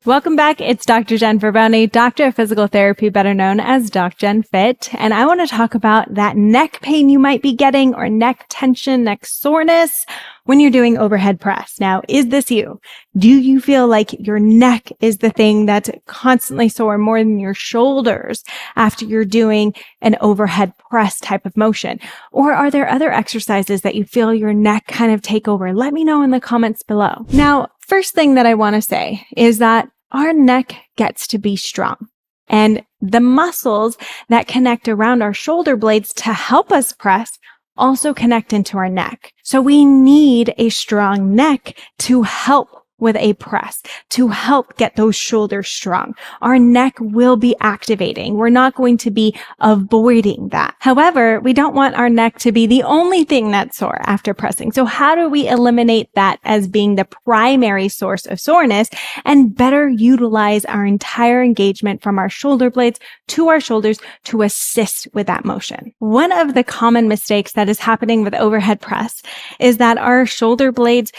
Welcome back. It's Dr. Jennifer Bowney, Doctor of Physical Therapy, better known as DocJenFit. And I want to talk about that neck pain you might be getting or neck tension, neck soreness when you're doing overhead press. Now, is this you? Do you feel like your neck is the thing that's constantly sore more than your shoulders after you're doing an overhead press type of motion? Or are there other exercises that you feel your neck kind of take over? Let me know in the comments below. Now, first thing that I want to say is that our neck gets to be strong. And the muscles that connect around our shoulder blades to help us press also connect into our neck. So we need a strong neck to help with a press, to help get those shoulders strong. Our neck will be activating. We're not going to be avoiding that. However, we don't want our neck to be the only thing that's sore after pressing. So how do we eliminate that as being the primary source of soreness and better utilize our entire engagement from our shoulder blades to our shoulders to assist with that motion? One of the common mistakes that is happening with overhead press is that our shoulder blades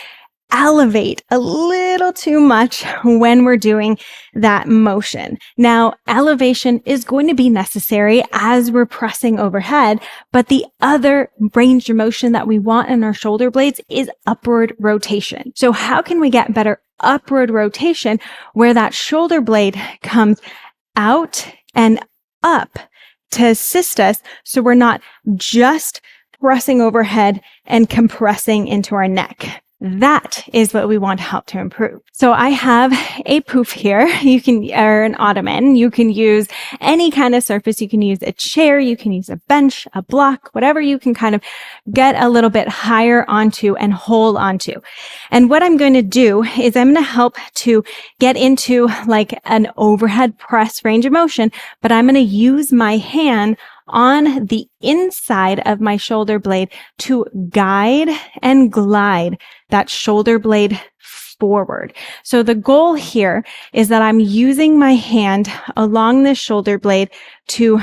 elevate a little too much when we're doing that motion. Now, elevation is going to be necessary as we're pressing overhead, but the other range of motion that we want in our shoulder blades is upward rotation. So how can we get better upward rotation where that shoulder blade comes out and up to assist us so we're not just pressing overhead and compressing into our neck? That is what we want to help to improve. So I have a poof here. Or an ottoman. You can use any kind of surface. You can use a chair. You can use a bench, a block, whatever you can kind of get a little bit higher onto and hold onto. And what I'm going to do is I'm going to help to get into like an overhead press range of motion, but I'm going to use my hand on the inside of my shoulder blade to guide and glide that shoulder blade forward. So the goal here is that I'm using my hand along the shoulder blade to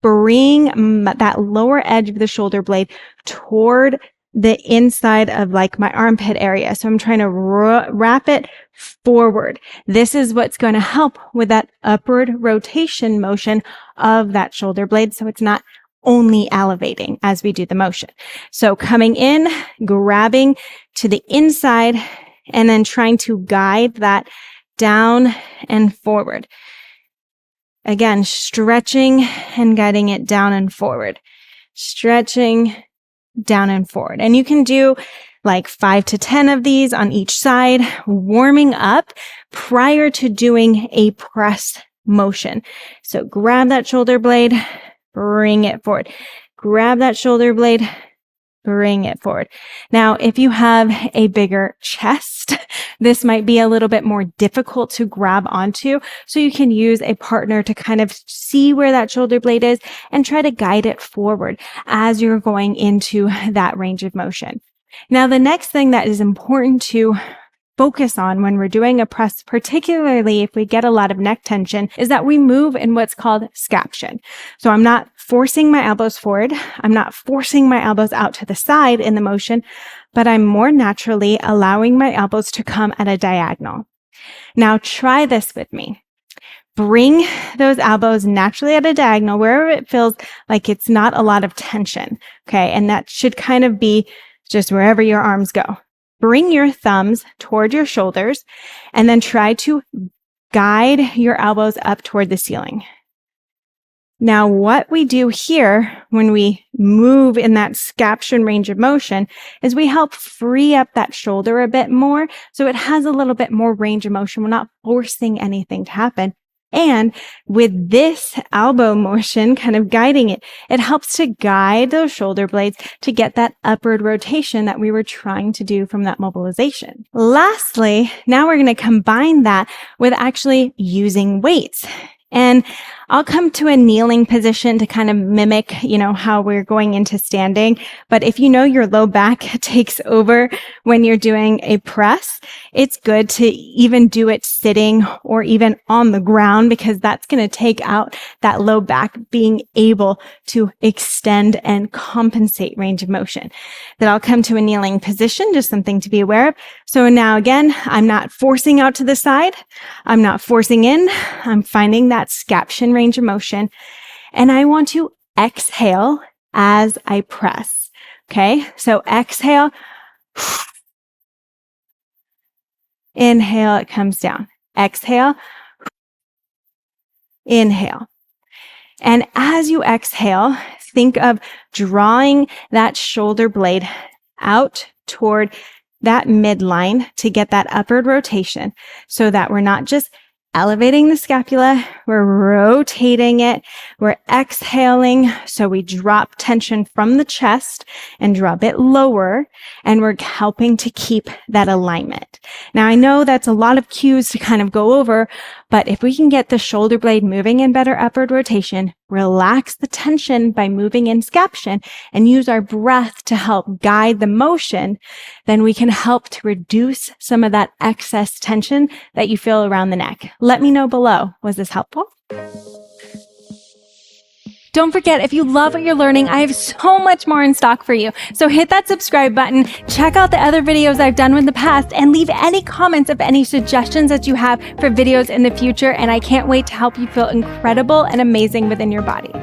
bring that lower edge of the shoulder blade toward the inside of like my armpit area. So I'm trying to wrap it forward. This is what's going to help with that upward rotation motion of that shoulder blade. So it's not only elevating as we do the motion. So coming in, grabbing to the inside, and then trying to guide that down and forward. Again, stretching and guiding it down and forward. Stretching down and forward. And you can do like 5 to 10 of these on each side, warming up prior to doing a press motion. So grab that shoulder blade, bring it forward. Grab that shoulder blade, bring it forward. Now, if you have a bigger chest, this might be a little bit more difficult to grab onto. So you can use a partner to kind of see where that shoulder blade is and try to guide it forward as you're going into that range of motion. Now, the next thing that is important to focus on when we're doing a press, particularly if we get a lot of neck tension, is that we move in what's called scaption. So I'm not forcing my elbows forward. I'm not forcing my elbows out to the side in the motion, but I'm more naturally allowing my elbows to come at a diagonal. Now try this with me. Bring those elbows naturally at a diagonal wherever it feels like it's not a lot of tension. Okay. And that should kind of be just wherever your arms go. Bring your thumbs toward your shoulders and then try to guide your elbows up toward the ceiling. Now, what we do here when we move in that scaption range of motion is we help free up that shoulder a bit more so it has a little bit more range of motion. We're not forcing anything to happen. And with this elbow motion, kind of guiding it, it helps to guide those shoulder blades to get that upward rotation that we were trying to do from that mobilization. Lastly, now we're going to combine that with actually using weights. And I'll come to a kneeling position to kind of mimic, how we're going into standing. But if you know your low back takes over when you're doing a press, it's good to even do it sitting or even on the ground, because that's going to take out that low back being able to extend and compensate range of motion. Then I'll come to a kneeling position, just something to be aware of. So now again, I'm not forcing out to the side. I'm not forcing in. I'm finding that scaption range of motion. And I want to exhale as I press. Okay. So exhale. Inhale, it comes down. Exhale. Inhale. And as you exhale, think of drawing that shoulder blade out toward that midline to get that upward rotation, so that we're not just elevating the scapula, we're rotating it, we're exhaling, so we drop tension from the chest and drop it lower, and we're helping to keep that alignment. Now, I know that's a lot of cues to kind of go over, but if we can get the shoulder blade moving in better upward rotation, relax the tension by moving in scaption, and use our breath to help guide the motion, then we can help to reduce some of that excess tension that you feel around the neck. Let me know below. Was this helpful? Don't forget, if you love what you're learning, I have so much more in stock for you. So hit that subscribe button, check out the other videos I've done in the past, and leave any comments of any suggestions that you have for videos in the future. And I can't wait to help you feel incredible and amazing within your body.